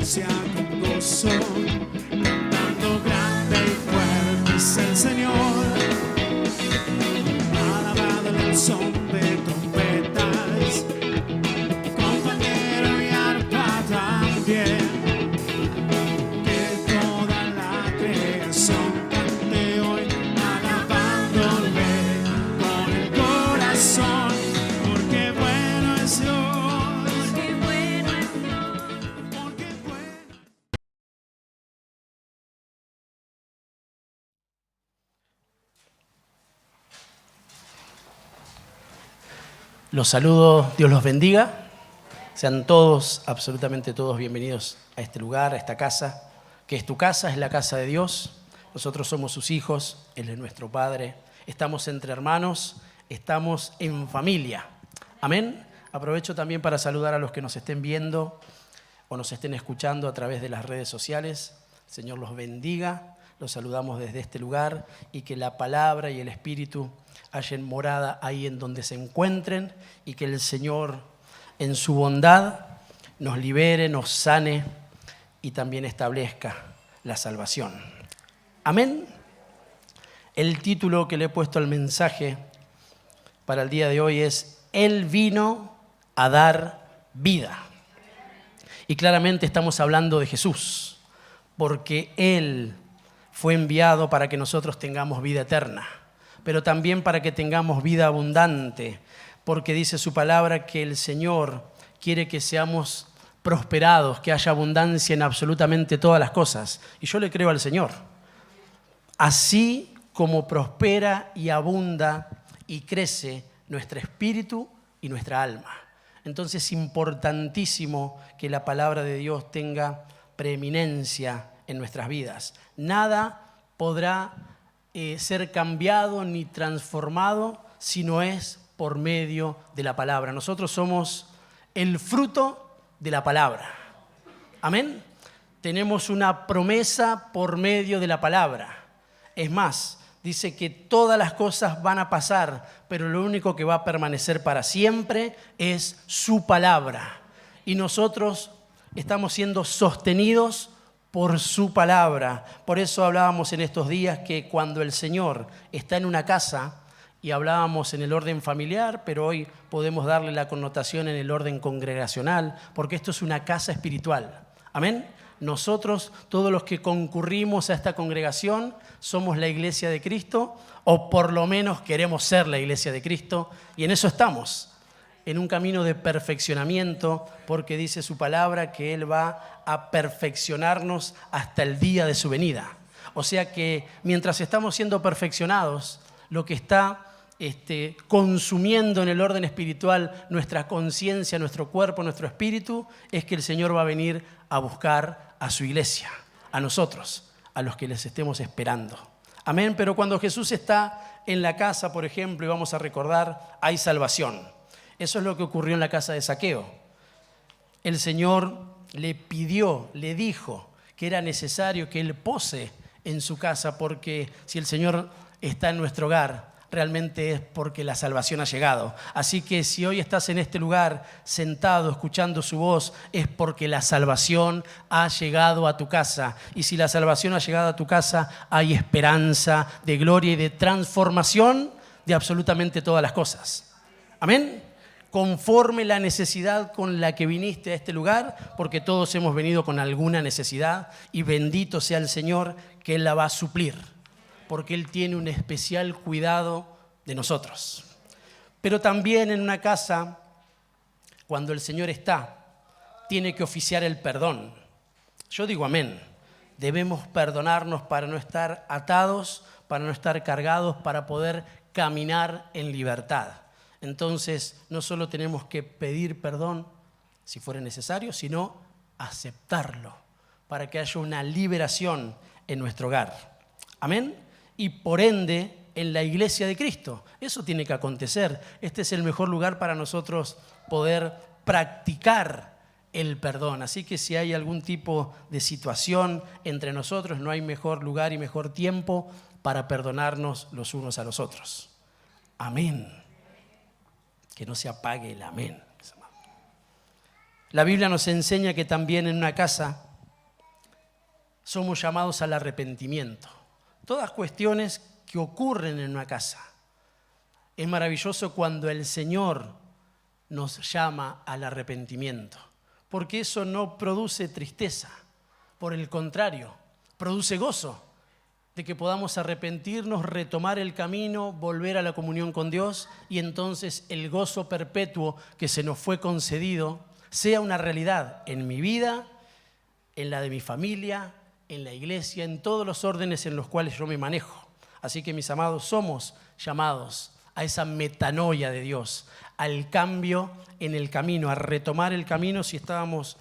anuncia con gozo, cantando grande y fuerte es el Señor. Alabado en el son de trompetas, con pandero y arpa también. Que toda la creación cante hoy, alabándole con el corazón, porque bueno es Dios, porque bueno es Dios, porque bueno. Los saludo, Dios los bendiga. Sean todos, absolutamente todos, bienvenidos a este lugar, a esta casa, que es tu casa, es la casa de Dios. Nosotros somos sus hijos, Él es nuestro Padre. Estamos entre hermanos, estamos en familia. Amén. Aprovecho también para saludar a los que nos estén viendo o nos estén escuchando a través de las redes sociales. El Señor los bendiga. Los saludamos desde este lugar y que la palabra y el Espíritu hallen morada ahí en donde se encuentren y que el Señor en su bondad nos libere, nos sane y también establezca la salvación. Amén. El título que le he puesto al mensaje para el día de hoy es Él vino a dar vida. Y claramente estamos hablando de Jesús, porque Él fue enviado para que nosotros tengamos vida eterna, pero también para que tengamos vida abundante, porque dice su palabra que el Señor quiere que seamos prosperados, que haya abundancia en absolutamente todas las cosas. Y yo le creo al Señor. Así como prospera y abunda y crece nuestro espíritu y nuestra alma. Entonces es importantísimo que la palabra de Dios tenga preeminencia en nuestras vidas. Nada podrá ser cambiado ni transformado si no es por medio de la palabra. Nosotros somos el fruto de la palabra. Amén. Tenemos una promesa por medio de la palabra. Es más, dice que todas las cosas van a pasar, pero lo único que va a permanecer para siempre es su palabra. Y nosotros estamos siendo sostenidos por su palabra. Por eso hablábamos en estos días que cuando el Señor está en una casa, y hablábamos en el orden familiar, pero hoy podemos darle la connotación en el orden congregacional, porque esto es una casa espiritual. Amén. Nosotros, todos los que concurrimos a esta congregación, somos la iglesia de Cristo, o por lo menos queremos ser la iglesia de Cristo, y en eso estamos, en un camino de perfeccionamiento, porque dice su palabra que Él va a perfeccionarnos hasta el día de su venida. O sea que mientras estamos siendo perfeccionados, lo que está consumiendo en el orden espiritual nuestra conciencia, nuestro cuerpo, nuestro espíritu, es que el Señor va a venir a buscar a su iglesia, a nosotros, a los que les estemos esperando. Amén. Pero cuando Jesús está en la casa, por ejemplo, y vamos a recordar, hay salvación. Eso es lo que ocurrió en la casa de Zaqueo. El Señor le pidió, le dijo que era necesario que Él pose en su casa, porque si el Señor está en nuestro hogar, realmente es porque la salvación ha llegado. Así que si hoy estás en este lugar sentado escuchando su voz, es porque la salvación ha llegado a tu casa. Y si la salvación ha llegado a tu casa, hay esperanza de gloria y de transformación de absolutamente todas las cosas. Amén. Conforme la necesidad con la que viniste a este lugar, porque todos hemos venido con alguna necesidad, y bendito sea el Señor que Él la va a suplir, porque Él tiene un especial cuidado de nosotros. Pero también en una casa, cuando el Señor está, tiene que oficiar el perdón. Yo digo amén. Debemos perdonarnos para no estar atados, para no estar cargados, para poder caminar en libertad. Entonces, no solo tenemos que pedir perdón, si fuera necesario, sino aceptarlo, para que haya una liberación en nuestro hogar. Amén. Y por ende, en la iglesia de Cristo. Eso tiene que acontecer. Este es el mejor lugar para nosotros poder practicar el perdón. Así que si hay algún tipo de situación entre nosotros, no hay mejor lugar y mejor tiempo para perdonarnos los unos a los otros. Amén. Que no se apague el amén. La Biblia nos enseña que también en una casa somos llamados al arrepentimiento. Todas cuestiones que ocurren en una casa. Es maravilloso cuando el Señor nos llama al arrepentimiento, porque eso no produce tristeza, por el contrario, produce gozo de que podamos arrepentirnos, retomar el camino, volver a la comunión con Dios y entonces el gozo perpetuo que se nos fue concedido sea una realidad en mi vida, en la de mi familia, en la iglesia, en todos los órdenes en los cuales yo me manejo. Así que, mis amados, somos llamados a esa metanoia de Dios, al cambio en el camino, a retomar el camino si estábamos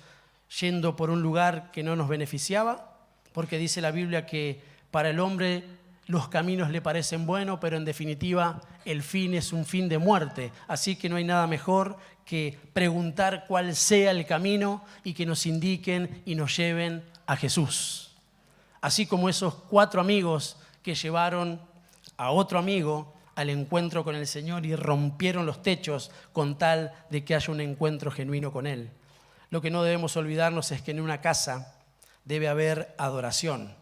yendo por un lugar que no nos beneficiaba, porque dice la Biblia que para el hombre los caminos le parecen buenos, pero en definitiva el fin es un fin de muerte. Así que no hay nada mejor que preguntar cuál sea el camino y que nos indiquen y nos lleven a Jesús. Así como esos 4 amigos que llevaron a otro amigo al encuentro con el Señor y rompieron los techos con tal de que haya un encuentro genuino con Él. Lo que no debemos olvidarnos es que en una casa debe haber adoración.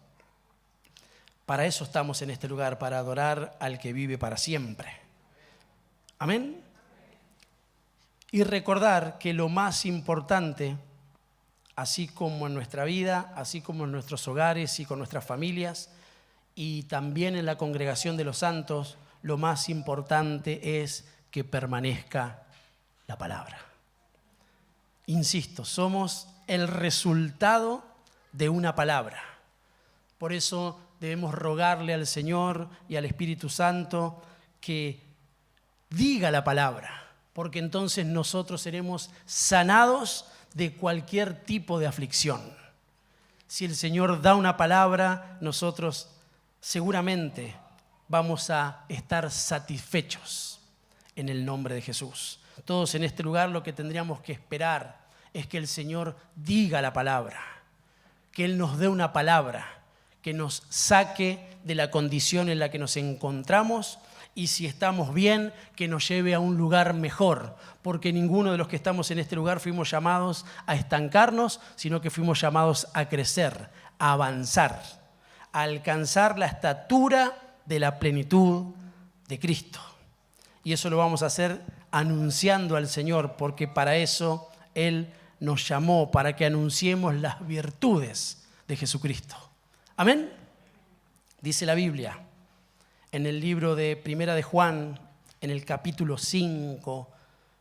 Para eso estamos en este lugar, para adorar al que vive para siempre. Amén. Y recordar que lo más importante, así como en nuestra vida, así como en nuestros hogares y con nuestras familias, y también en la congregación de los santos, lo más importante es que permanezca la palabra. Insisto, somos el resultado de una palabra. Por eso debemos rogarle al Señor y al Espíritu Santo que diga la palabra, porque entonces nosotros seremos sanados de cualquier tipo de aflicción. Si el Señor da una palabra, nosotros seguramente vamos a estar satisfechos en el nombre de Jesús. Todos en este lugar lo que tendríamos que esperar es que el Señor diga la palabra, que Él nos dé una palabra, que nos saque de la condición en la que nos encontramos y si estamos bien, que nos lleve a un lugar mejor, porque ninguno de los que estamos en este lugar fuimos llamados a estancarnos, sino que fuimos llamados a crecer, a avanzar, a alcanzar la estatura de la plenitud de Cristo. Y eso lo vamos a hacer anunciando al Señor, porque para eso Él nos llamó, para que anunciemos las virtudes de Jesucristo. Amén. Dice la Biblia en el libro de Primera de Juan, en el capítulo 5,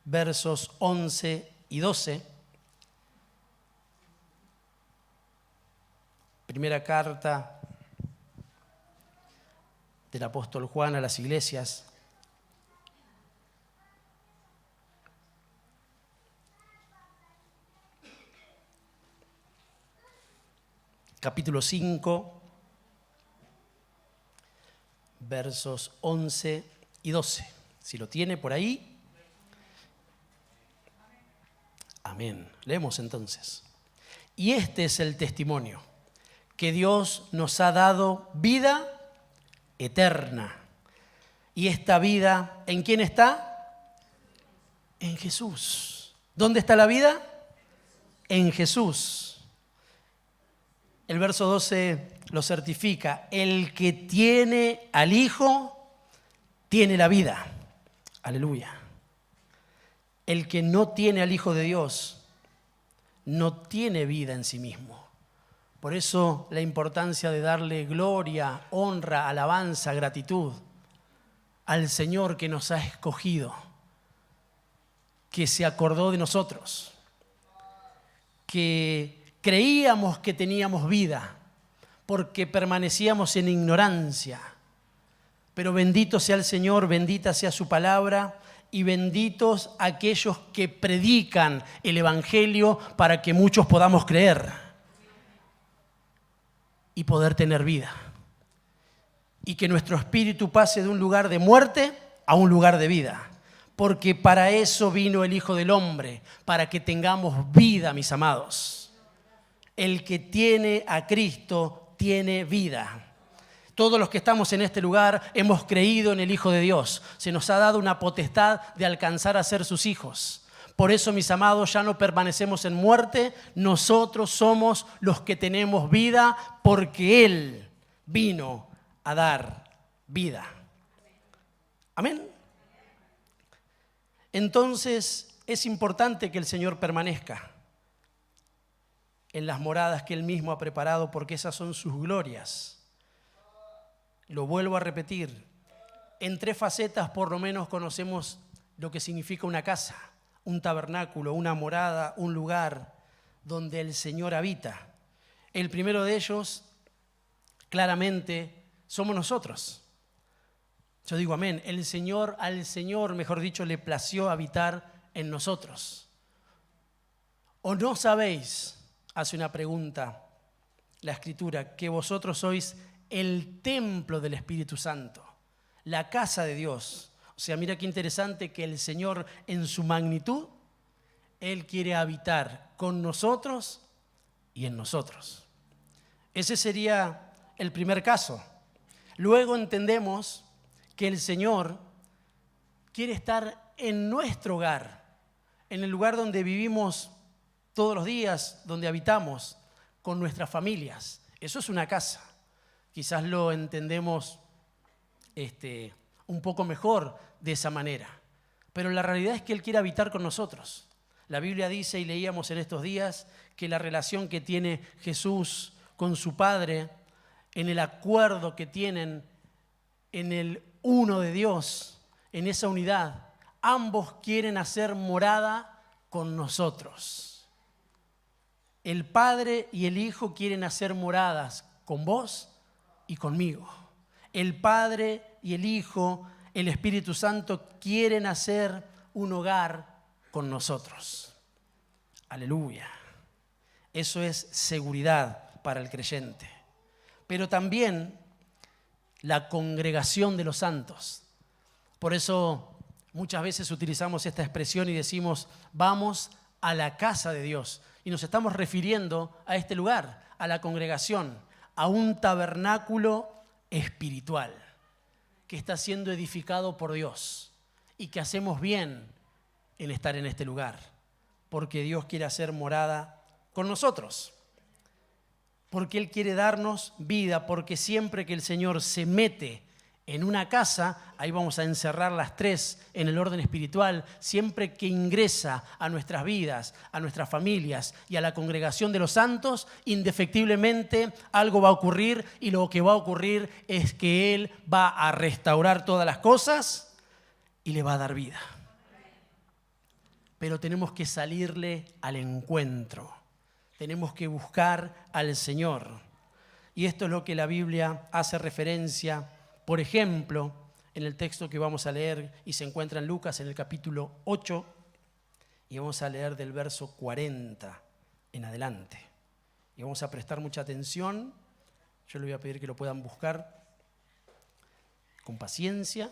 versos 11 y 12. Primera carta del apóstol Juan a las iglesias. Capítulo 5, versos 11 y 12. Si lo tiene por ahí. Amén. Leemos entonces. Y este es el testimonio, que Dios nos ha dado vida eterna. Y esta vida, ¿en quién está? En Jesús. ¿Dónde está la vida? En Jesús. El verso 12 lo certifica. El que tiene al Hijo, tiene la vida. Aleluya. El que no tiene al Hijo de Dios, no tiene vida en sí mismo. Por eso la importancia de darle gloria, honra, alabanza, gratitud al Señor que nos ha escogido, que se acordó de nosotros, que creíamos que teníamos vida porque permanecíamos en ignorancia. Pero bendito sea el Señor, bendita sea su palabra y benditos aquellos que predican el Evangelio para que muchos podamos creer y poder tener vida. Y que nuestro espíritu pase de un lugar de muerte a un lugar de vida. Porque para eso vino el Hijo del Hombre, para que tengamos vida, mis amados. El que tiene a Cristo tiene vida. Todos los que estamos en este lugar hemos creído en el Hijo de Dios. Se nos ha dado una potestad de alcanzar a ser sus hijos. Por eso, mis amados, ya no permanecemos en muerte, nosotros somos los que tenemos vida, porque Él vino a dar vida. Amén. Entonces, es importante que el Señor permanezca en las moradas que Él mismo ha preparado, porque esas son sus glorias. Lo vuelvo a repetir, en 3 facetas por lo menos conocemos lo que significa una casa, un tabernáculo, una morada, un lugar donde el Señor habita. El primero de ellos, claramente, somos nosotros. Yo digo amén. Al Señor, mejor dicho, le plació habitar en nosotros. ¿O no sabéis, hace una pregunta la Escritura, que vosotros sois el templo del Espíritu Santo, la casa de Dios? O sea, mira qué interesante que el Señor en su magnitud, Él quiere habitar con nosotros y en nosotros. Ese sería el primer caso. Luego entendemos que el Señor quiere estar en nuestro hogar, en el lugar donde vivimos todos los días, donde habitamos, con nuestras familias. Eso es una casa. Quizás lo entendemos un poco mejor de esa manera. Pero la realidad es que Él quiere habitar con nosotros. La Biblia dice, y leíamos en estos días, que la relación que tiene Jesús con su Padre, en el acuerdo que tienen en el uno de Dios, en esa unidad, ambos quieren hacer morada con nosotros. El Padre y el Hijo quieren hacer moradas con vos y conmigo. El Padre y el Hijo, el Espíritu Santo quieren hacer un hogar con nosotros. Aleluya. Eso es seguridad para el creyente. Pero también la congregación de los santos. Por eso muchas veces utilizamos esta expresión y decimos, vamos a la casa de Dios. Y nos estamos refiriendo a este lugar, a la congregación, a un tabernáculo espiritual que está siendo edificado por Dios y que hacemos bien en estar en este lugar, porque Dios quiere hacer morada con nosotros, porque Él quiere darnos vida, porque siempre que el Señor se mete en una casa, ahí vamos a encerrar las 3 en el orden espiritual, siempre que ingresa a nuestras vidas, a nuestras familias y a la congregación de los santos, indefectiblemente algo va a ocurrir, y lo que va a ocurrir es que Él va a restaurar todas las cosas y le va a dar vida. Pero tenemos que salirle al encuentro, tenemos que buscar al Señor. Y esto es lo que la Biblia hace referencia. Por ejemplo, en el texto que vamos a leer y se encuentra en Lucas en el capítulo 8, y vamos a leer del verso 40 en adelante. Y vamos a prestar mucha atención. Yo les voy a pedir que lo puedan buscar con paciencia,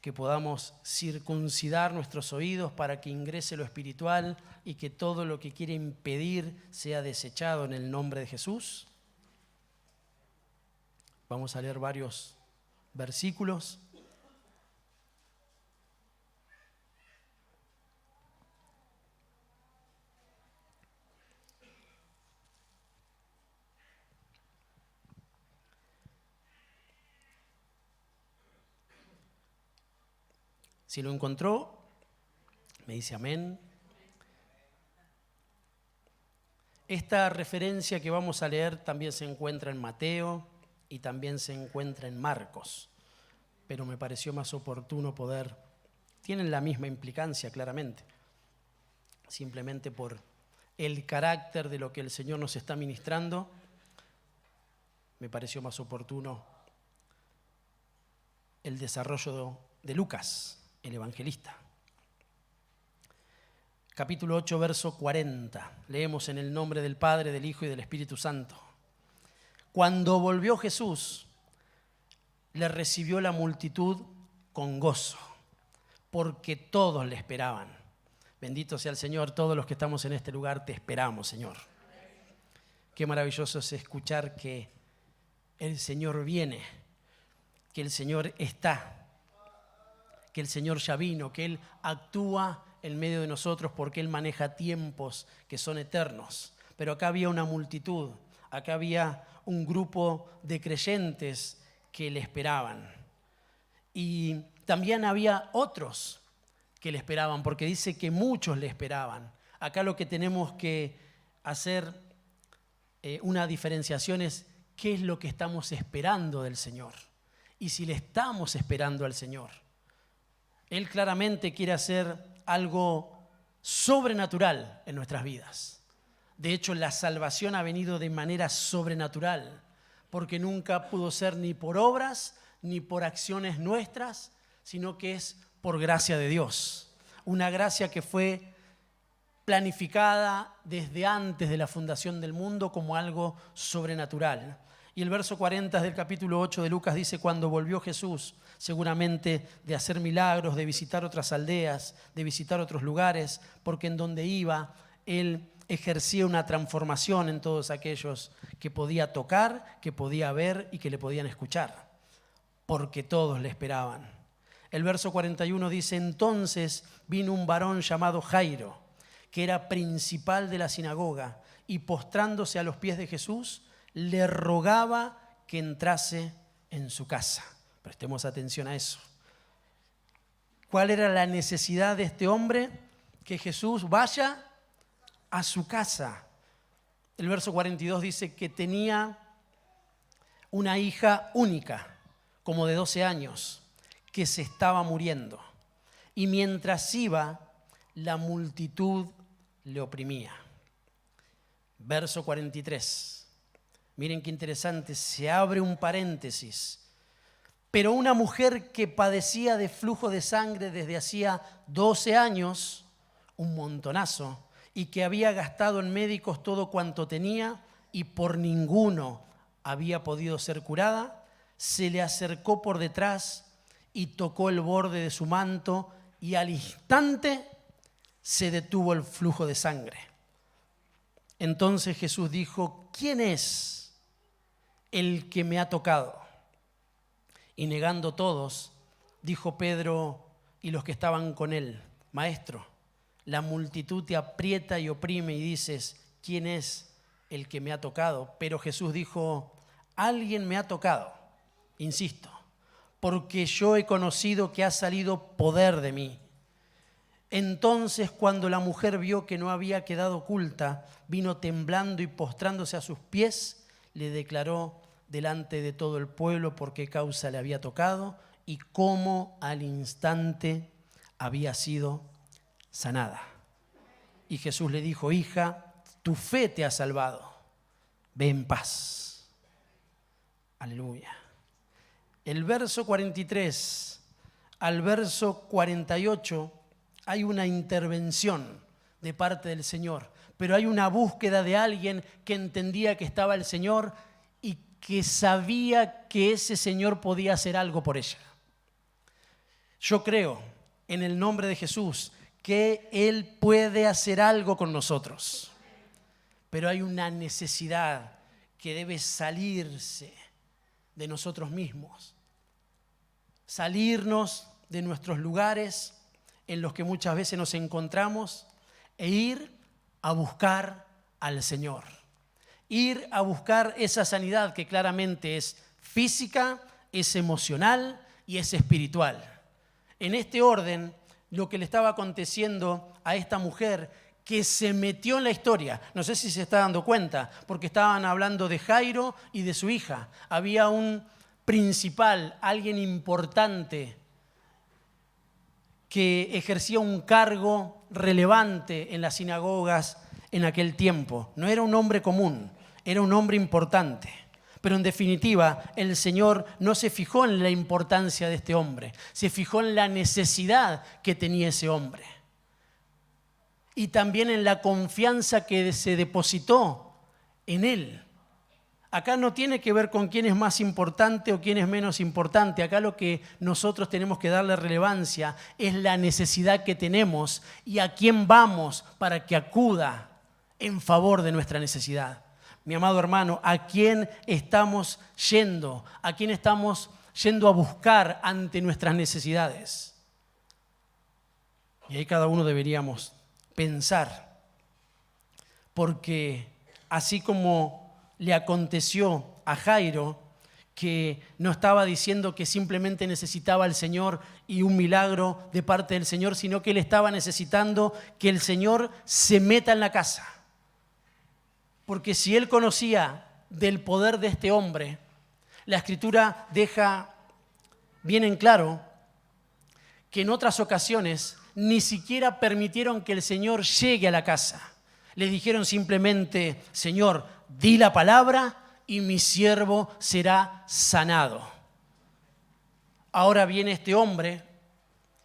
que podamos circuncidar nuestros oídos para que ingrese lo espiritual y que todo lo que quiere impedir sea desechado en el nombre de Jesús. Vamos a leer varios versículos. Si lo encontró, me dice amén. Esta referencia que vamos a leer también se encuentra en Mateo y también se encuentra en Marcos, pero me pareció más oportuno tienen la misma implicancia claramente, simplemente por el carácter de lo que el Señor nos está ministrando, me pareció más oportuno el desarrollo de Lucas, el evangelista. Capítulo 8, verso 40. Leemos en el nombre del Padre, del Hijo y del Espíritu Santo. Cuando volvió Jesús, le recibió la multitud con gozo, porque todos le esperaban. Bendito sea el Señor, todos los que estamos en este lugar te esperamos, Señor. Qué maravilloso es escuchar que el Señor viene, que el Señor está, que el Señor ya vino, que Él actúa en medio de nosotros porque Él maneja tiempos que son eternos. Pero acá había una multitud, acá había un grupo de creyentes que le esperaban. Y también había otros que le esperaban, porque dice que muchos le esperaban. Acá lo que tenemos que hacer una diferenciación es qué es lo que estamos esperando del Señor y si le estamos esperando al Señor. Él claramente quiere hacer algo sobrenatural en nuestras vidas. De hecho, la salvación ha venido de manera sobrenatural, porque nunca pudo ser ni por obras ni por acciones nuestras, sino que es por gracia de Dios. Una gracia que fue planificada desde antes de la fundación del mundo como algo sobrenatural. Y el verso 40 del capítulo 8 de Lucas dice: cuando volvió Jesús, seguramente de hacer milagros, de visitar otras aldeas, de visitar otros lugares, porque en donde iba, Él ejercía una transformación en todos aquellos que podía tocar, que podía ver y que le podían escuchar, porque todos le esperaban. El verso 41 dice: entonces vino un varón llamado Jairo, que era principal de la sinagoga, y postrándose a los pies de Jesús, le rogaba que entrase en su casa. Prestemos atención a eso. ¿Cuál era la necesidad de este hombre? Que Jesús vaya a su casa. El verso 42 dice que tenía una hija única, como de 12 años, que se estaba muriendo. Y mientras iba, la multitud le oprimía. Verso 43. Miren qué interesante, se abre un paréntesis. Pero una mujer que padecía de flujo de sangre desde hacía 12 años, un montonazo, y que había gastado en médicos todo cuanto tenía y por ninguno había podido ser curada, se le acercó por detrás y tocó el borde de su manto, y al instante se detuvo el flujo de sangre. Entonces Jesús dijo: ¿quién es el que me ha tocado? Y negando todos, dijo Pedro y los que estaban con él: Maestro, la multitud te aprieta y oprime y dices: ¿quién es el que me ha tocado? Pero Jesús dijo: alguien me ha tocado, insisto, porque yo he conocido que ha salido poder de mí. Entonces, cuando la mujer vio que no había quedado oculta, vino temblando y postrándose a sus pies, le declaró delante de todo el pueblo por qué causa le había tocado y cómo al instante había sido sanada. Y Jesús le dijo: hija, tu fe te ha salvado, ve en paz. Aleluya. El verso 43 al verso 48 hay una intervención de parte del Señor, pero hay una búsqueda de alguien que entendía que estaba el Señor y que sabía que ese Señor podía hacer algo por ella. Yo creo, en el nombre de Jesús, que Él puede hacer algo con nosotros, pero hay una necesidad que debe salirse de nosotros mismos, salirnos de nuestros lugares en los que muchas veces nos encontramos e ir a buscar al Señor. Ir a buscar esa sanidad que claramente es física, es emocional y es espiritual. En este orden, lo que le estaba aconteciendo a esta mujer que se metió en la historia, no sé si se está dando cuenta, porque estaban hablando de Jairo y de su hija. Había un principal, alguien importante que ejercía un cargo relevante en las sinagogas en aquel tiempo. No era un hombre común, era un hombre importante. Pero en definitiva, el Señor no se fijó en la importancia de este hombre, se fijó en la necesidad que tenía ese hombre. Y también en la confianza que se depositó en él. Acá no tiene que ver con quién es más importante o quién es menos importante. Acá lo que nosotros tenemos que darle relevancia es la necesidad que tenemos y a quién vamos para que acuda en favor de nuestra necesidad. Mi amado hermano, ¿a quién estamos yendo? ¿A quién estamos yendo a buscar ante nuestras necesidades? Y ahí cada uno deberíamos pensar, porque así como le aconteció a Jairo, que no estaba diciendo que simplemente necesitaba al Señor y un milagro de parte del Señor, sino que él estaba necesitando que el Señor se meta en la casa. Porque si él conocía del poder de este hombre, la Escritura deja bien en claro que en otras ocasiones ni siquiera permitieron que el Señor llegue a la casa. Le dijeron simplemente: Señor, di la palabra y mi siervo será sanado. Ahora viene este hombre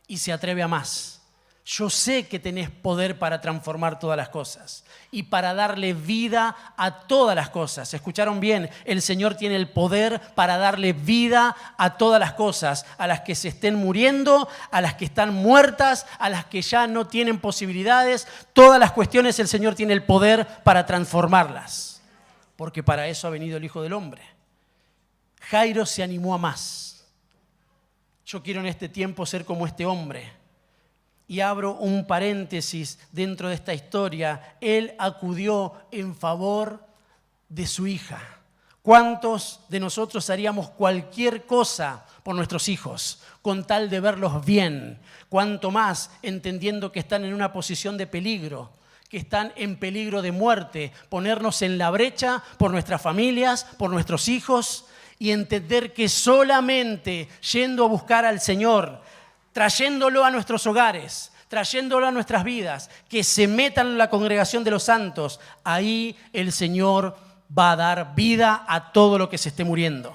y se atreve a más. Yo sé que tenés poder para transformar todas las cosas y para darle vida a todas las cosas. ¿Escucharon bien? El Señor tiene el poder para darle vida a todas las cosas, a las que se estén muriendo, a las que están muertas, a las que ya no tienen posibilidades. Todas las cuestiones el Señor tiene el poder para transformarlas, porque para eso ha venido el Hijo del Hombre. Jairo se animó a más. Yo quiero en este tiempo ser como este hombre. Y abro un paréntesis dentro de esta historia. Él acudió en favor de su hija. ¿Cuántos de nosotros haríamos cualquier cosa por nuestros hijos con tal de verlos bien? Cuánto más entendiendo que están en una posición de peligro, que están en peligro de muerte, ponernos en la brecha por nuestras familias, por nuestros hijos, y entender que solamente yendo a buscar al Señor, trayéndolo a nuestros hogares, trayéndolo a nuestras vidas, que se metan en la congregación de los santos, ahí el Señor va a dar vida a todo lo que se esté muriendo.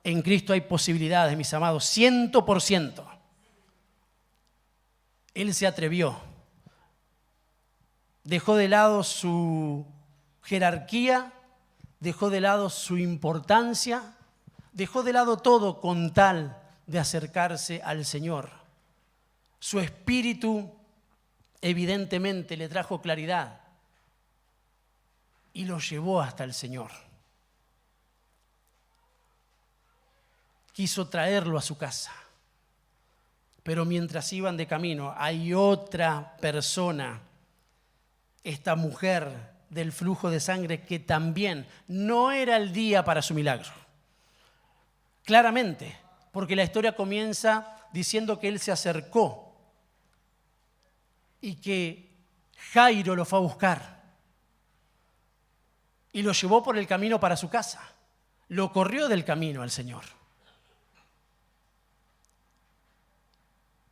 En Cristo hay posibilidades, mis amados, 100%. Él se atrevió. Dejó de lado su jerarquía, dejó de lado su importancia, dejó de lado todo con tal de acercarse al Señor. Su espíritu evidentemente le trajo claridad y lo llevó hasta el Señor. Quiso traerlo a su casa, pero mientras iban de camino hay otra persona, esta mujer del flujo de sangre, que también no era el día para su milagro. Claramente, porque la historia comienza diciendo que él se acercó y que Jairo lo fue a buscar y lo llevó por el camino para su casa. Lo corrió del camino al Señor.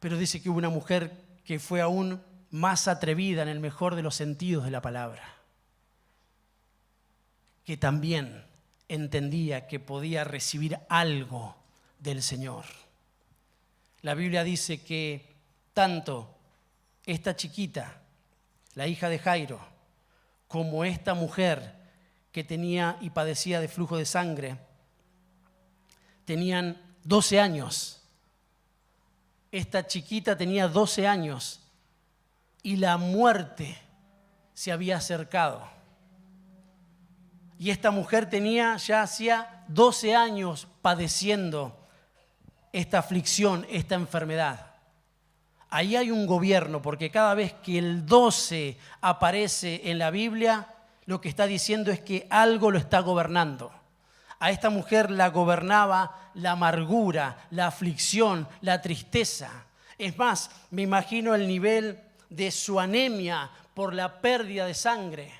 Pero dice que hubo una mujer que fue aún más atrevida en el mejor de los sentidos de la palabra, que también entendía que podía recibir algo del Señor. La Biblia dice que tanto esta chiquita, la hija de Jairo, como esta mujer que tenía y padecía de flujo de sangre, tenían 12 años. Esta chiquita tenía 12 años y la muerte se había acercado. Y esta mujer ya hacía 12 años padeciendo esta aflicción, esta enfermedad. Ahí hay un gobierno, porque cada vez que el 12 aparece en la Biblia, lo que está diciendo es que algo lo está gobernando. A esta mujer la gobernaba la amargura, la aflicción, la tristeza. Es más, me imagino el nivel de su anemia por la pérdida de sangre,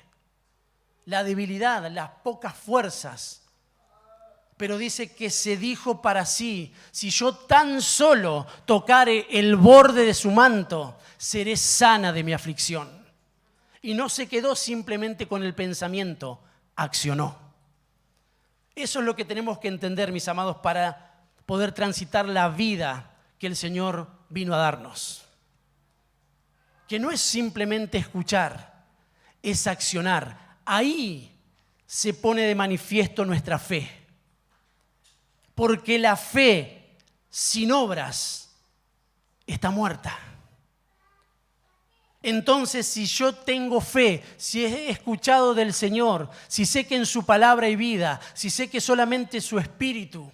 la debilidad, las pocas fuerzas. Pero dice que se dijo para sí: si yo tan solo tocare el borde de su manto, seré sana de mi aflicción. Y no se quedó simplemente con el pensamiento, accionó. Eso es lo que tenemos que entender, mis amados, para poder transitar la vida que el Señor vino a darnos. Que no es simplemente escuchar, es accionar. Ahí se pone de manifiesto nuestra fe. Porque la fe sin obras está muerta. Entonces, si yo tengo fe, si he escuchado del Señor, si sé que en su palabra hay vida, si sé que solamente su Espíritu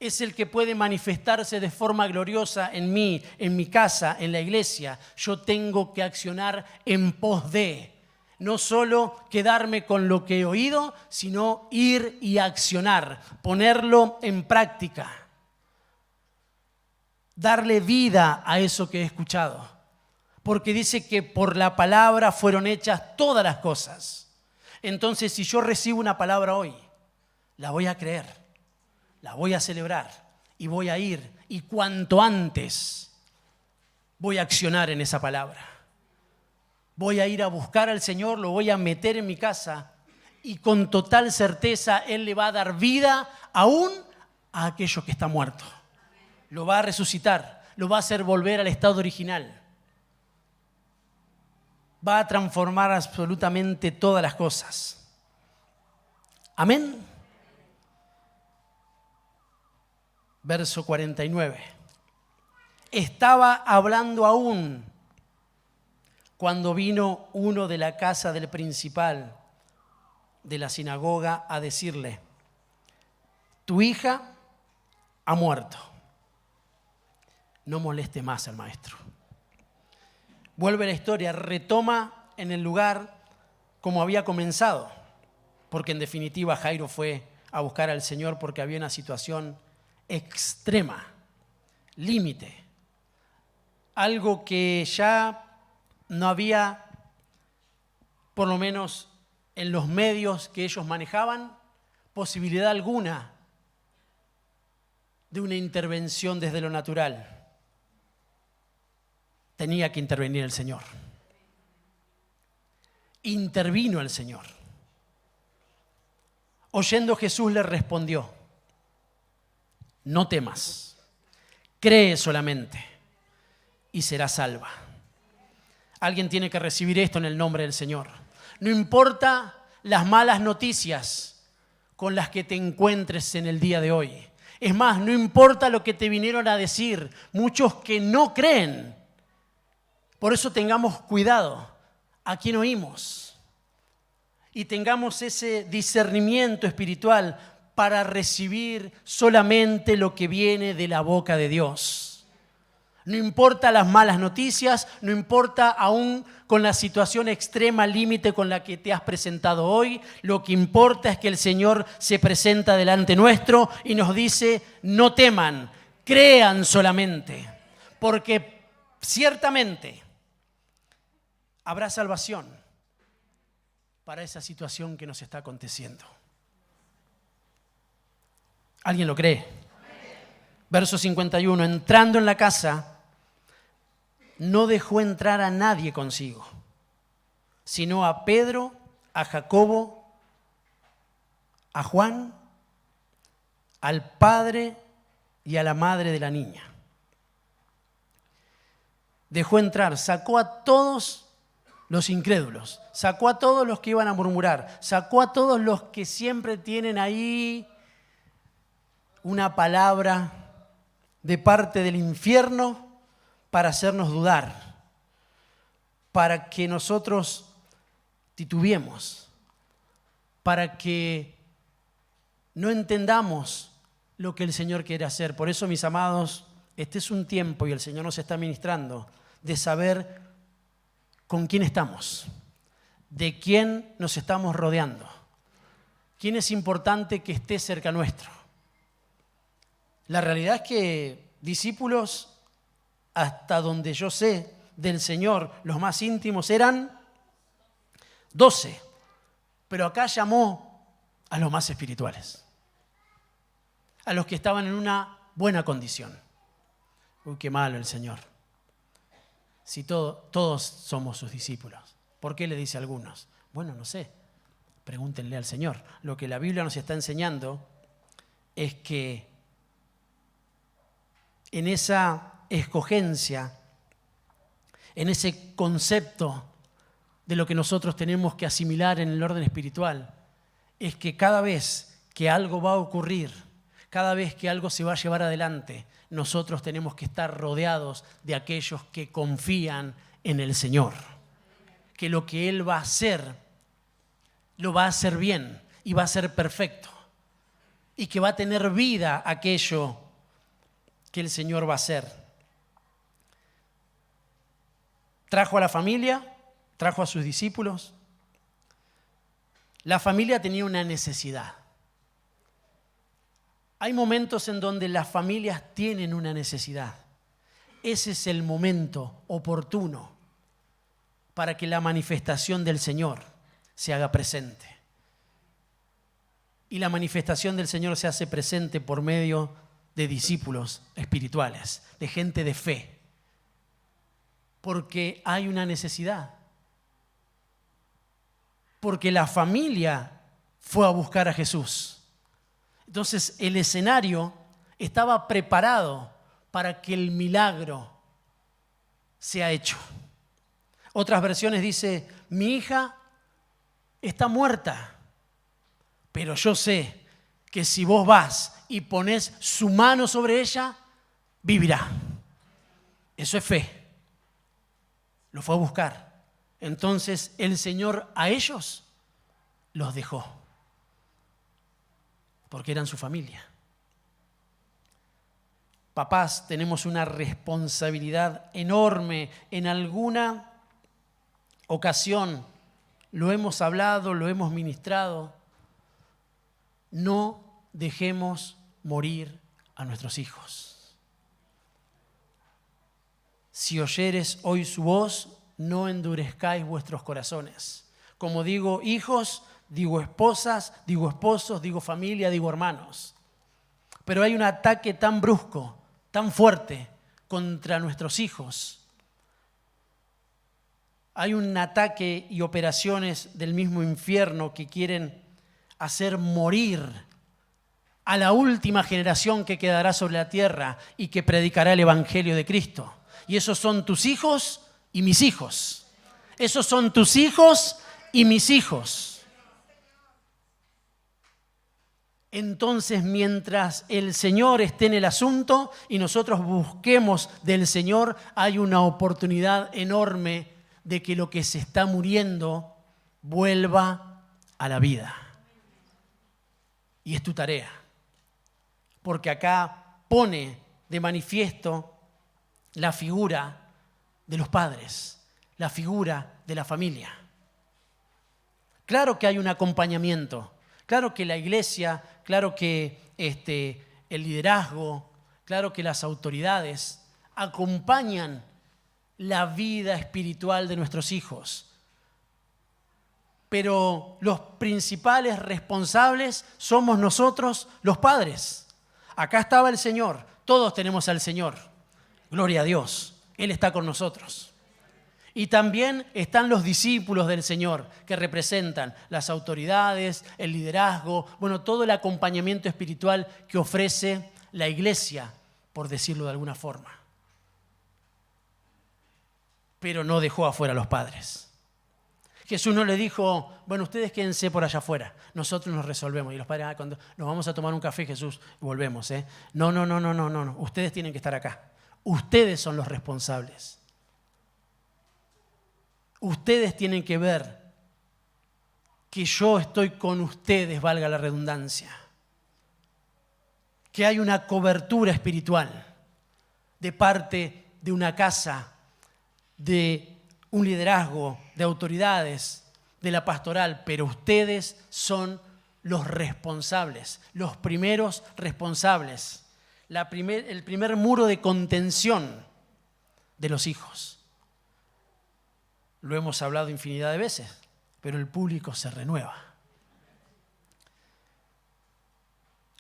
es el que puede manifestarse de forma gloriosa en mí, en mi casa, en la iglesia. Yo tengo que accionar en pos de, no solo quedarme con lo que he oído, sino ir y accionar, ponerlo en práctica, darle vida a eso que he escuchado. Porque dice que por la palabra fueron hechas todas las cosas. Entonces, si yo recibo una palabra hoy, la voy a creer, la voy a celebrar y voy a ir. Y cuanto antes voy a accionar en esa palabra. Voy a ir a buscar al Señor, lo voy a meter en mi casa y con total certeza Él le va a dar vida aún a aquello que está muerto. Lo va a resucitar, lo va a hacer volver al estado original. Va a transformar absolutamente todas las cosas. Amén. Verso 49. Estaba hablando aún cuando vino uno de la casa del principal de la sinagoga a decirle: tu hija ha muerto. No moleste más al maestro. Vuelve la historia, retoma en el lugar como había comenzado, porque en definitiva Jairo fue a buscar al Señor porque había una situación extrema, límite, algo que ya no había, por lo menos en los medios que ellos manejaban, posibilidad alguna de una intervención desde lo natural. Tenía que intervenir el Señor. Intervino el Señor. Oyendo Jesús le respondió: no temas, cree solamente y serás salva. Alguien tiene que recibir esto en el nombre del Señor. No importa las malas noticias con las que te encuentres en el día de hoy. Es más, no importa lo que te vinieron a decir muchos que no creen. Por eso tengamos cuidado a quién oímos y tengamos ese discernimiento espiritual para recibir solamente lo que viene de la boca de Dios. No importa las malas noticias, no importa aún con la situación extrema límite con la que te has presentado hoy, lo que importa es que el Señor se presenta delante nuestro y nos dice: no teman, crean solamente, porque ciertamente habrá salvación para esa situación que nos está aconteciendo. ¿Alguien lo cree? Verso 51. Entrando en la casa, no dejó entrar a nadie consigo, sino a Pedro, a Jacobo, a Juan, al padre y a la madre de la niña. Dejó entrar, sacó a todos los incrédulos, sacó a todos los que iban a murmurar, sacó a todos los que siempre tienen ahí una palabra de parte del infierno para hacernos dudar, para que nosotros titubeemos, para que no entendamos lo que el Señor quiere hacer. Por eso, mis amados, este es un tiempo, y el Señor nos está ministrando, de saber con quién estamos, de quién nos estamos rodeando, quién es importante que esté cerca nuestro. La realidad es que discípulos, hasta donde yo sé del Señor, los más íntimos eran 12, pero acá llamó a los más espirituales, a los que estaban en una buena condición. Uy, qué malo el Señor. Si todos somos sus discípulos, ¿por qué le dice a algunos? Bueno, no sé, pregúntenle al Señor. Lo que la Biblia nos está enseñando es que en esa escogencia, en ese concepto de lo que nosotros tenemos que asimilar en el orden espiritual, es que cada vez que algo va a ocurrir, cada vez que algo se va a llevar adelante, nosotros tenemos que estar rodeados de aquellos que confían en el Señor. Que lo que Él va a hacer, lo va a hacer bien y va a ser perfecto. y que va a tener vida aquello que el Señor va a hacer. Trajo a la familia, trajo a sus discípulos. La familia tenía una necesidad. Hay momentos en donde las familias tienen una necesidad. Ese es el momento oportuno para que la manifestación del Señor se haga presente. Y la manifestación del Señor se hace presente por medio de discípulos espirituales, de gente de fe. Porque hay una necesidad. Porque la familia fue a buscar a Jesús. Entonces el escenario estaba preparado para que el milagro sea hecho. Otras versiones dice, mi hija está muerta, pero yo sé que si vos vas y pones su mano sobre ella, vivirá. Eso es fe. Lo fue a buscar. Entonces el Señor a ellos los dejó, porque eran su familia. Papás, tenemos una responsabilidad enorme. En alguna ocasión lo hemos hablado, lo hemos ministrado. No dejemos morir a nuestros hijos. Si oyeres hoy su voz, no endurezcáis vuestros corazones. Como digo hijos, digo esposas, digo esposos, digo familia, digo hermanos. Pero hay un ataque tan brusco, tan fuerte contra nuestros hijos. Hay un ataque y operaciones del mismo infierno que quieren hacer morir a la última generación que quedará sobre la tierra y que predicará el Evangelio de Cristo. Y esos son tus hijos y mis hijos. Esos son tus hijos y mis hijos. Entonces, mientras el Señor esté en el asunto y nosotros busquemos del Señor, hay una oportunidad enorme de que lo que se está muriendo vuelva a la vida. Y es tu tarea. Porque acá pone de manifiesto la figura de los padres, la figura de la familia. Claro que hay un acompañamiento. Claro que la iglesia, claro que el liderazgo, claro que las autoridades acompañan la vida espiritual de nuestros hijos. Pero los principales responsables somos nosotros, los padres. Acá estaba el Señor, todos tenemos al Señor. Gloria a Dios, Él está con nosotros. Y también están los discípulos del Señor, que representan las autoridades, el liderazgo, todo el acompañamiento espiritual que ofrece la iglesia, por decirlo de alguna forma. Pero no dejó afuera a los padres. Jesús no le dijo, ustedes quédense por allá afuera, nosotros nos resolvemos. Y los padres, cuando nos vamos a tomar un café, Jesús, volvemos. No, ustedes tienen que estar acá. Ustedes son los responsables. Ustedes tienen que ver que yo estoy con ustedes, valga la redundancia. Que hay una cobertura espiritual de parte de una casa, de un liderazgo, de autoridades, de la pastoral, pero ustedes son los responsables, los primeros responsables, el primer muro de contención de los hijos. Lo hemos hablado infinidad de veces, pero el público se renueva.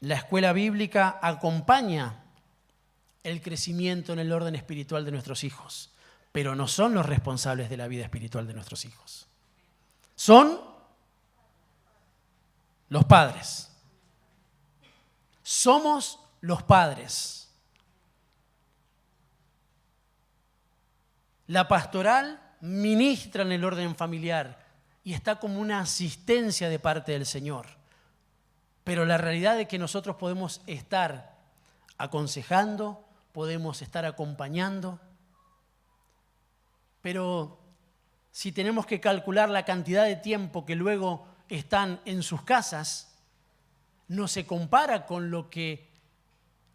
La escuela bíblica acompaña el crecimiento en el orden espiritual de nuestros hijos, pero no son los responsables de la vida espiritual de nuestros hijos. Son los padres. Somos los padres. La pastoral ministra en el orden familiar y está como una asistencia de parte del Señor. Pero la realidad es que nosotros podemos estar aconsejando, podemos estar acompañando, pero si tenemos que calcular la cantidad de tiempo que luego están en sus casas, no se compara con lo que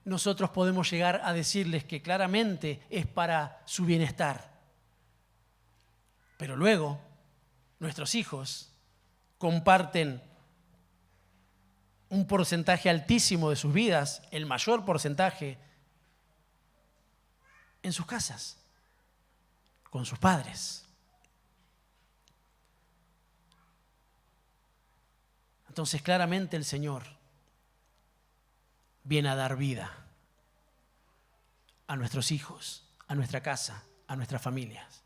nosotros podemos llegar a decirles que claramente es para su bienestar. Pero luego, nuestros hijos comparten un porcentaje altísimo de sus vidas, el mayor porcentaje, en sus casas, con sus padres. Entonces, claramente el Señor viene a dar vida a nuestros hijos, a nuestra casa, a nuestras familias.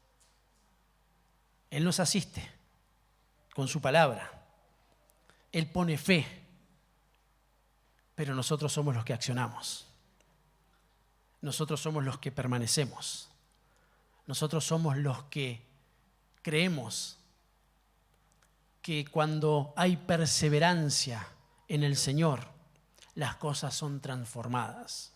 Él nos asiste con su palabra. Él pone fe, pero nosotros somos los que accionamos. Nosotros somos los que permanecemos. Nosotros somos los que creemos que cuando hay perseverancia en el Señor, las cosas son transformadas.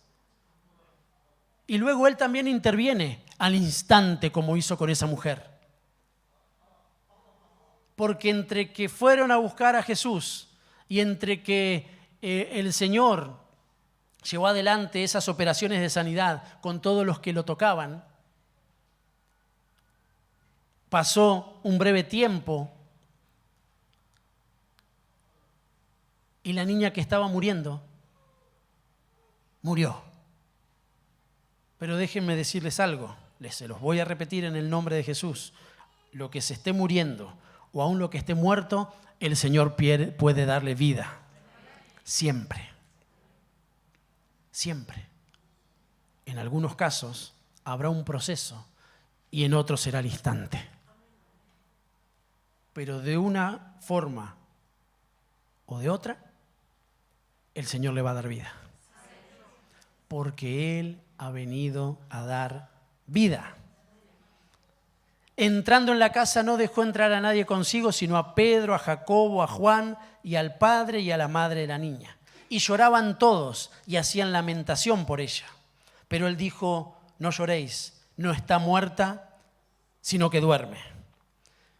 Y luego Él también interviene al instante, como hizo con esa mujer. Porque entre que fueron a buscar a Jesús y entre que el Señor llevó adelante esas operaciones de sanidad con todos los que lo tocaban, pasó un breve tiempo y la niña que estaba muriendo, murió. Pero déjenme decirles algo, se los voy a repetir en el nombre de Jesús. Lo que se esté muriendo o aún lo que esté muerto, el Señor puede darle vida. Siempre. Siempre. En algunos casos habrá un proceso y en otros será al instante. Pero de una forma o de otra, el Señor le va a dar vida. Porque Él ha venido a dar vida. Entrando en la casa no dejó entrar a nadie consigo, sino a Pedro, a Jacobo, a Juan y al padre y a la madre de la niña. Y lloraban todos y hacían lamentación por ella. Pero Él dijo, no lloréis, no está muerta, sino que duerme.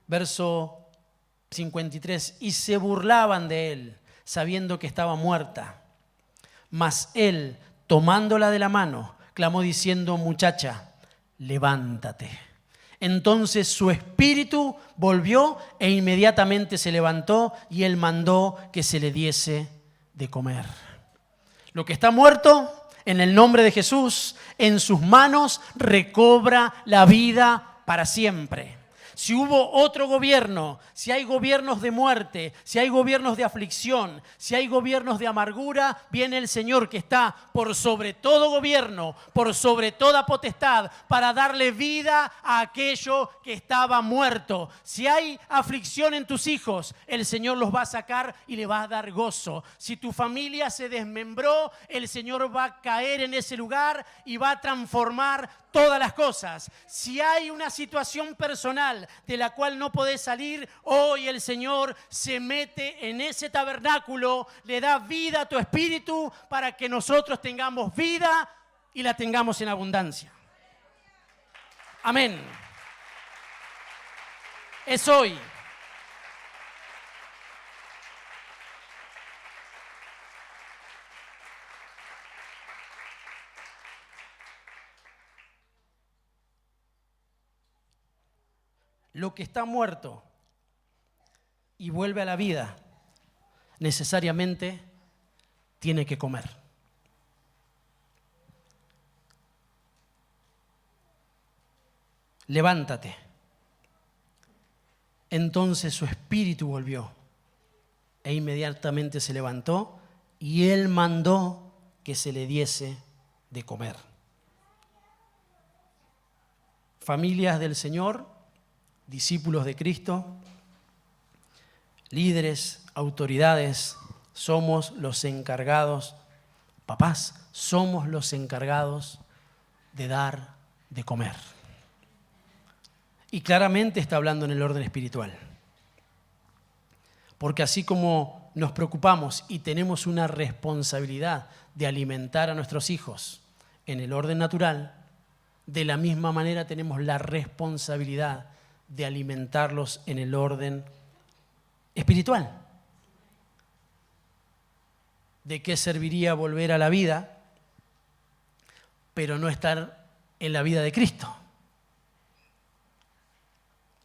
Verso 53, y se burlaban de Él, sabiendo que estaba muerta. Mas Él, tomándola de la mano, clamó diciendo, muchacha, levántate. Entonces su espíritu volvió e inmediatamente se levantó y Él mandó que se le diese de comer. Lo que está muerto, en el nombre de Jesús, en sus manos recobra la vida para siempre. Si hubo otro gobierno, si hay gobiernos de muerte, si hay gobiernos de aflicción, si hay gobiernos de amargura, viene el Señor que está por sobre todo gobierno, por sobre toda potestad, para darle vida a aquello que estaba muerto. Si hay aflicción en tus hijos, el Señor los va a sacar y le va a dar gozo. Si tu familia se desmembró, el Señor va a caer en ese lugar y va a transformar todas las cosas. Si hay una situación personal de la cual no podés salir, hoy el Señor se mete en ese tabernáculo, le da vida a tu espíritu para que nosotros tengamos vida y la tengamos en abundancia. Amén. Es hoy. Lo que está muerto y vuelve a la vida, necesariamente tiene que comer. Levántate. Entonces su espíritu volvió e inmediatamente se levantó y Él mandó que se le diese de comer. Familias del Señor, discípulos de Cristo, líderes, autoridades, somos los encargados, papás, somos los encargados de dar de comer. Y claramente está hablando en el orden espiritual. Porque así como nos preocupamos y tenemos una responsabilidad de alimentar a nuestros hijos en el orden natural, de la misma manera tenemos la responsabilidad de alimentarlos en el orden espiritual. ¿de qué serviría volver a la vida, pero no estar en la vida de Cristo?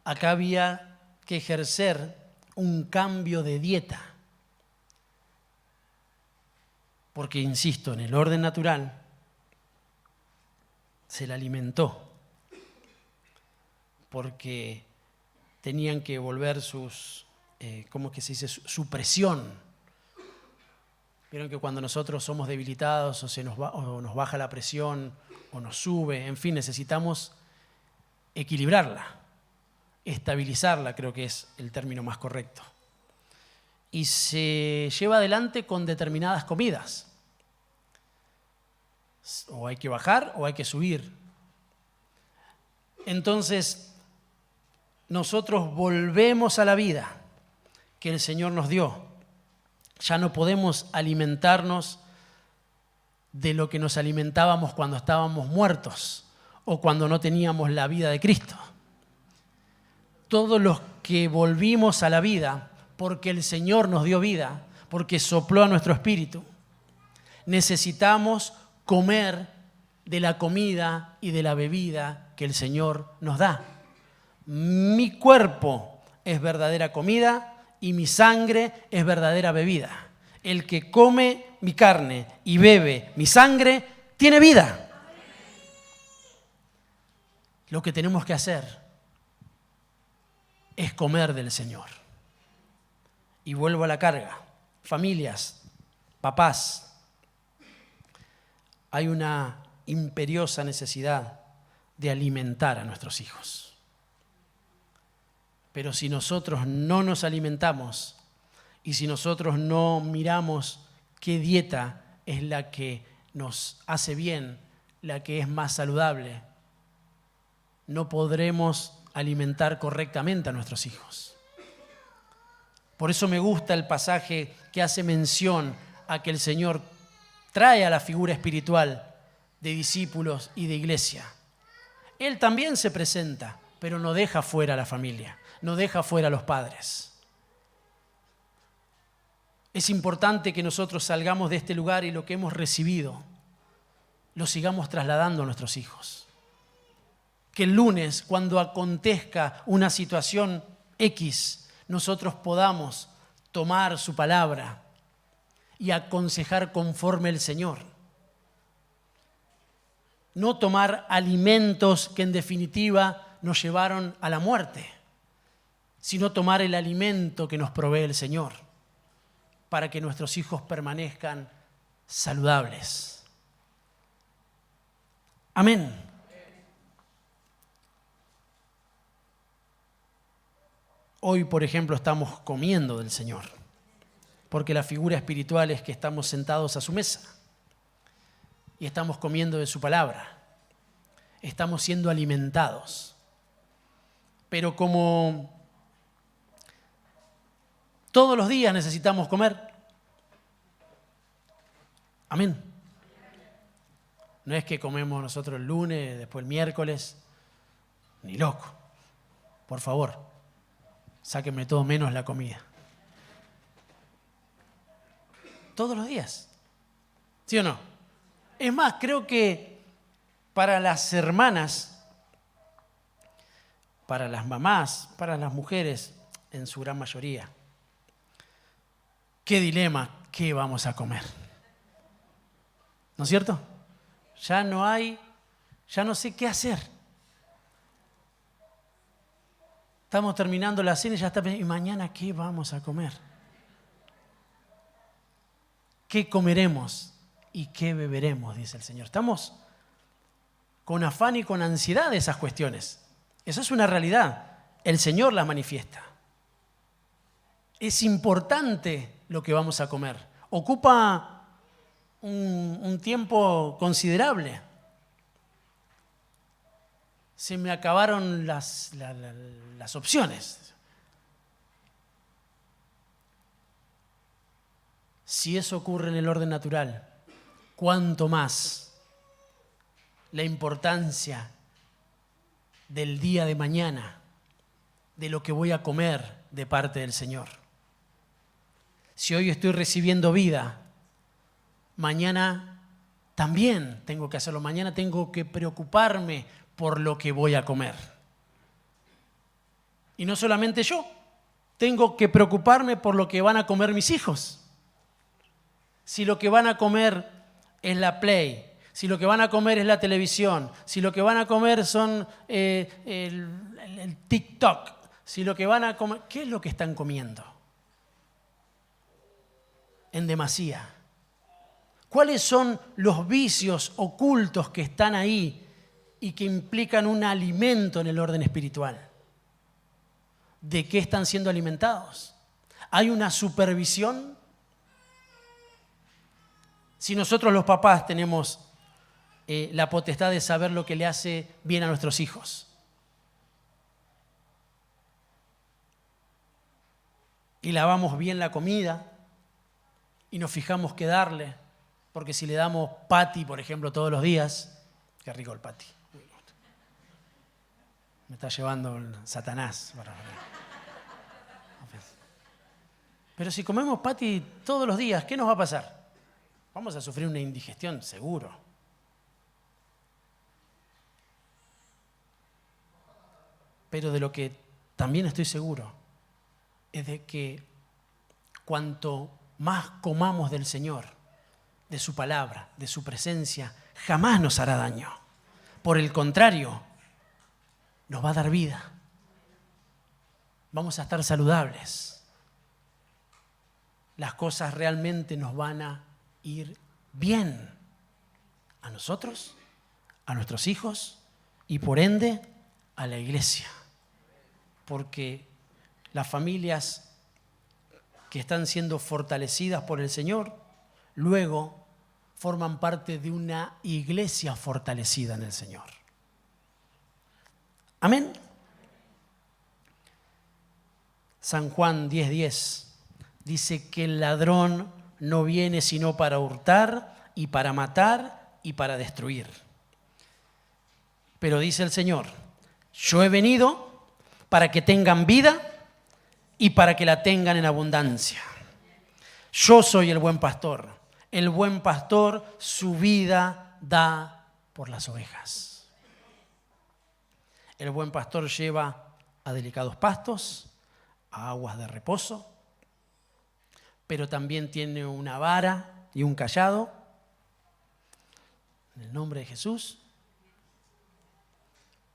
Acá había que ejercer un cambio de dieta. Porque, insisto, en el orden natural se la alimentó. Porque tenían que volver sus, ¿cómo es que se dice? Su presión. Vieron que cuando nosotros somos debilitados o nos baja la presión o nos sube, en fin, necesitamos equilibrarla, estabilizarla, creo que es el término más correcto. Y se lleva adelante con determinadas comidas. O hay que bajar o hay que subir. Entonces, nosotros volvemos a la vida que el Señor nos dio. Ya no podemos alimentarnos de lo que nos alimentábamos cuando estábamos muertos o cuando no teníamos la vida de Cristo. Todos los que volvimos a la vida, porque el Señor nos dio vida, porque sopló a nuestro espíritu, necesitamos comer de la comida y de la bebida que el Señor nos da. Mi cuerpo es verdadera comida y mi sangre es verdadera bebida. El que come mi carne y bebe mi sangre tiene vida. Lo que tenemos que hacer es comer del Señor. Y vuelvo a la carga. Familias, papás, hay una imperiosa necesidad de alimentar a nuestros hijos. Pero si nosotros no nos alimentamos y si nosotros no miramos qué dieta es la que nos hace bien, la que es más saludable, no podremos alimentar correctamente a nuestros hijos. Por eso me gusta el pasaje que hace mención a que el Señor trae a la figura espiritual de discípulos y de iglesia. Él también se presenta, pero no deja fuera a la familia, no deja fuera a los padres. Es importante que nosotros salgamos de este lugar y lo que hemos recibido lo sigamos trasladando a nuestros hijos. Que el lunes, cuando acontezca una situación X, nosotros podamos tomar su palabra y aconsejar conforme el Señor. No tomar alimentos que en definitiva nos llevaron a la muerte, sino tomar el alimento que nos provee el Señor para que nuestros hijos permanezcan saludables. Amén. Hoy, por ejemplo, estamos comiendo del Señor, porque la figura espiritual es que estamos sentados a su mesa y estamos comiendo de su palabra. Estamos siendo alimentados. Pero como todos los días necesitamos comer, amén. No es que comemos nosotros el lunes, después el miércoles, ni loco. Por favor, sáquenme todo menos la comida. Todos los días. ¿Sí o no? Es más, creo que para las hermanas, para las mamás, para las mujeres, en su gran mayoría, qué dilema, ¿qué vamos a comer? ¿No es cierto? Ya no sé qué hacer. Estamos terminando la cena y ya está pensando, ¿y mañana qué vamos a comer? ¿Qué comeremos y qué beberemos? Dice el Señor. Estamos con afán y con ansiedad de esas cuestiones. Eso es una realidad. El Señor las manifiesta. Es importante lo que vamos a comer. Ocupa un tiempo considerable. Se me acabaron las opciones. Si eso ocurre en el orden natural, ¿cuánto más la importancia del día de mañana, de lo que voy a comer de parte del Señor? Si hoy estoy recibiendo vida, mañana también tengo que hacerlo. Mañana tengo que preocuparme por lo que voy a comer. Y no solamente yo, tengo que preocuparme por lo que van a comer mis hijos. Si lo que van a comer es la Play, si lo que van a comer es la televisión, si lo que van a comer son el TikTok, si lo que van a comer, ¿qué es lo que están comiendo? En demasía. ¿Cuáles son los vicios ocultos que están ahí y que implican un alimento en el orden espiritual? ¿De qué están siendo alimentados? ¿Hay una supervisión? Si nosotros los papás tenemos la potestad de saber lo que le hace bien a nuestros hijos, y lavamos bien la comida y nos fijamos qué darle, porque si le damos patty, por ejemplo, todos los días, qué rico el patty. Me está llevando el Satanás. Pero si comemos patty todos los días, ¿qué nos va a pasar? Vamos a sufrir una indigestión, seguro. Pero de lo que también estoy seguro es de que cuanto más comamos del Señor, de su palabra, de su presencia, jamás nos hará daño. Por el contrario, nos va a dar vida. Vamos a estar saludables. Las cosas realmente nos van a ir bien a nosotros, a nuestros hijos y por ende a la iglesia. Porque las familias que están siendo fortalecidas por el Señor, luego forman parte de una iglesia fortalecida en el Señor. Amén. San Juan 10:10 dice que el ladrón no viene sino para hurtar y para matar y para destruir. Pero dice el Señor, yo he venido para que tengan vida y para que la tengan en abundancia. Yo soy el buen pastor. El buen pastor su vida da por las ovejas. El buen pastor lleva a delicados pastos, a aguas de reposo, pero también tiene una vara y un cayado, en el nombre de Jesús,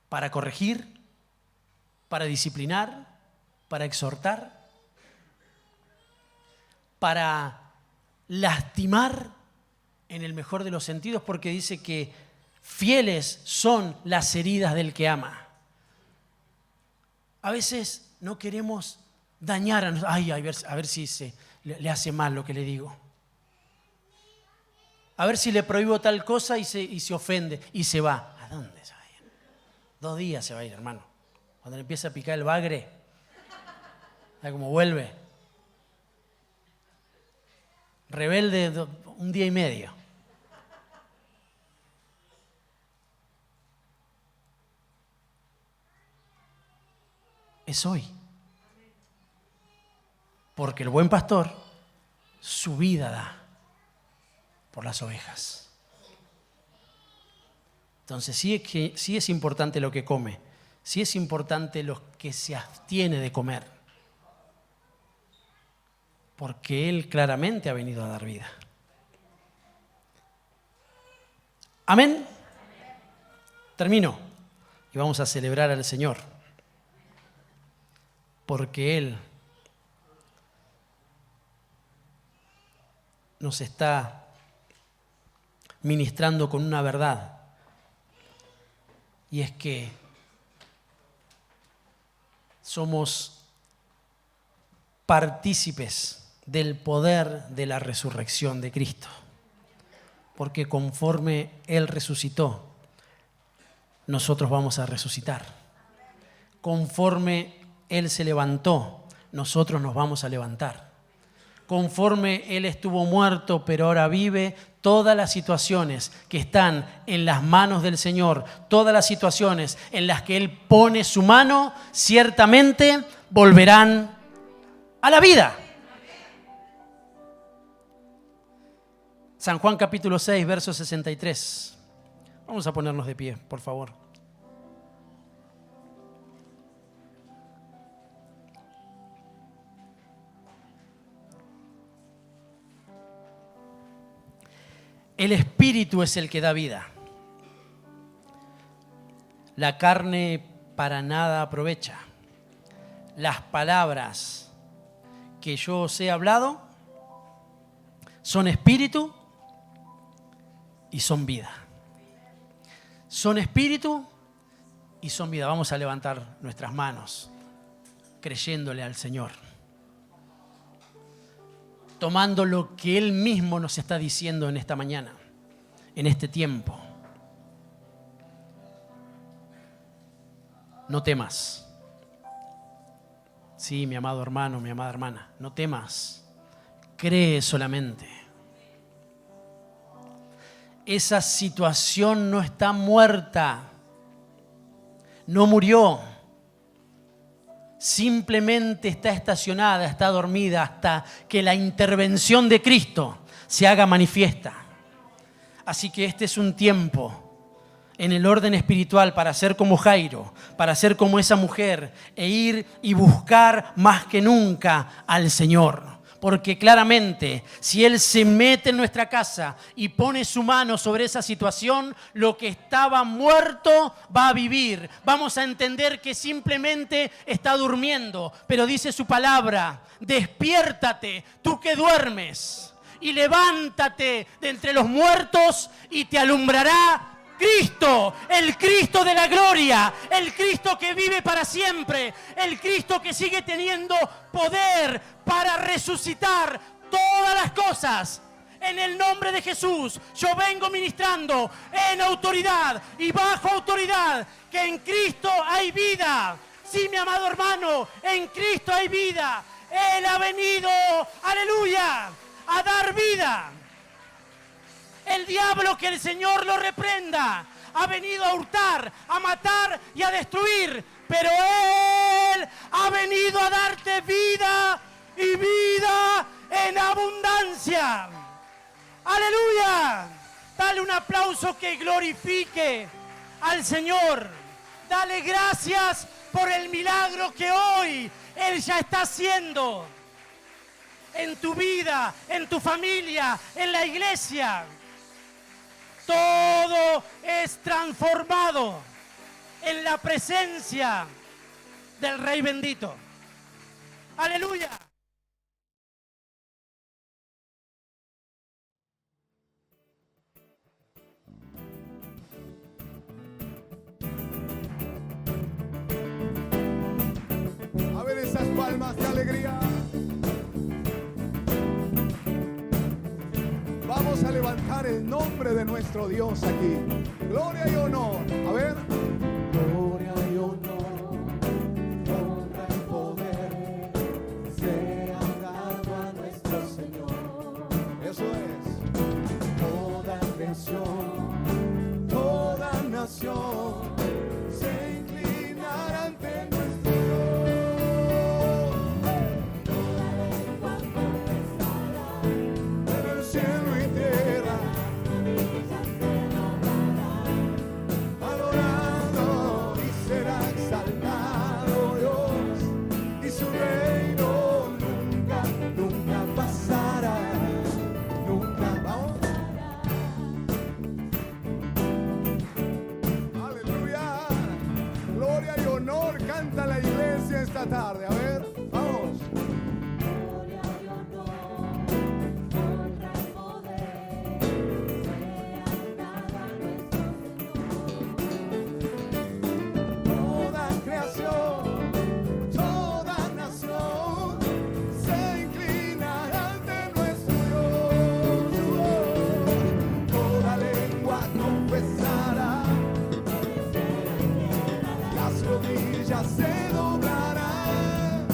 para corregir, para disciplinar, para exhortar, para lastimar en el mejor de los sentidos, porque dice que fieles son las heridas del que ama. A veces no queremos dañar a nosotros. A ver si le hace mal lo que le digo. A ver si le prohíbo tal cosa y se ofende y se va. ¿A dónde se va a ir? 2 días se va a ir, hermano. Cuando le empieza a picar el bagre, ¿sabe cómo vuelve? Rebelde 1 día y medio. Es hoy. Porque el buen pastor su vida da por las ovejas. Entonces sí es importante lo que come, sí es importante lo que se abstiene de comer, porque Él claramente ha venido a dar vida. Amén. Termino y vamos a celebrar al Señor, porque Él nos está ministrando con una verdad, y es que somos partícipes del poder de la resurrección de Cristo, porque conforme Él resucitó, nosotros vamos a resucitar. Conforme Él se levantó, nosotros nos vamos a levantar. Conforme Él estuvo muerto, pero ahora vive, todas las situaciones que están en las manos del Señor, todas las situaciones en las que Él pone su mano, ciertamente volverán a la vida. San Juan capítulo 6, verso 63. Vamos a ponernos de pie, por favor. El Espíritu es el que da vida. La carne para nada aprovecha. Las palabras que yo os he hablado son espíritu y son vida. Son espíritu y son vida. Vamos a levantar nuestras manos creyéndole al Señor, tomando lo que Él mismo nos está diciendo en esta mañana, en este tiempo. No temas. Sí, mi amado hermano, mi amada hermana, no temas. Cree solamente. Esa situación no está muerta. No murió. Simplemente está estacionada, está dormida hasta que la intervención de Cristo se haga manifiesta. Así que este es un tiempo en el orden espiritual para ser como Jairo, para ser como esa mujer e ir y buscar más que nunca al Señor. Porque claramente, si Él se mete en nuestra casa y pone su mano sobre esa situación, lo que estaba muerto va a vivir. Vamos a entender que simplemente está durmiendo. Pero dice su palabra, despiértate, tú que duermes, y levántate de entre los muertos y te alumbrará Cristo, el Cristo de la gloria, el Cristo que vive para siempre, el Cristo que sigue teniendo poder para resucitar todas las cosas. En el nombre de Jesús, yo vengo ministrando en autoridad y bajo autoridad, que en Cristo hay vida. Sí, mi amado hermano, en Cristo hay vida. Él ha venido, aleluya, a dar vida. El diablo, que el Señor lo reprenda, ha venido a hurtar, a matar y a destruir. Pero Él ha venido a darte vida y vida en abundancia. ¡Aleluya! Dale un aplauso que glorifique al Señor. Dale gracias por el milagro que hoy Él ya está haciendo en tu vida, en tu familia, en la iglesia. Todo es transformado en la presencia del Rey bendito. ¡Aleluya! A ver esas palmas de alegría. Vamos a levantar el nombre de nuestro Dios aquí. Gloria y honor. A ver. Gloria y honor, honra y poder sean dado a nuestro Señor. Eso es. Toda creación, toda nación se inclinará ante nuestro Dios. Toda lengua confesará en el cielo y tierra, adorando y será exaltado Dios, y su reino nunca, nunca pasará, nunca. Vamos. Aleluya, gloria y honor canta la iglesia esta tarde. A ver, vamos. Gloria y honor, honra y poder sean dadas a nuestro Señor. Toda creación, toda nación se inclinará ante nuestro Dios. Toda lengua confesará, las rodillas se doblarán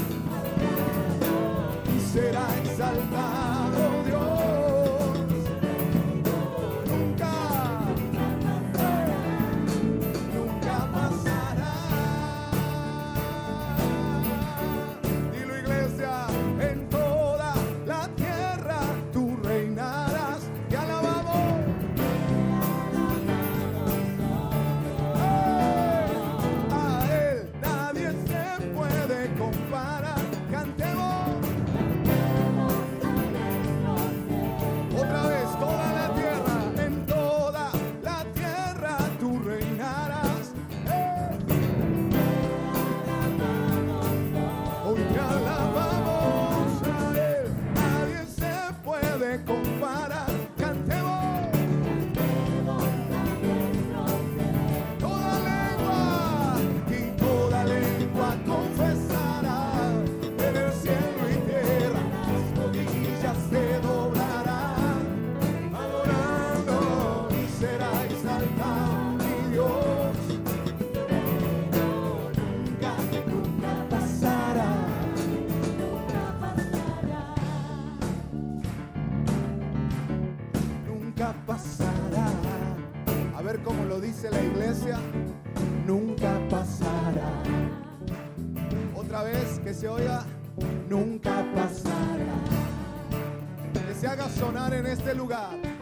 y será exaltado Dios. Nunca, nunca pasará. Dilo, iglesia, en toda la tierra tú reinarás. Y alabado lo dice la iglesia, nunca pasará. Otra vez que se oiga, nunca pasará. Que se haga sonar en este lugar.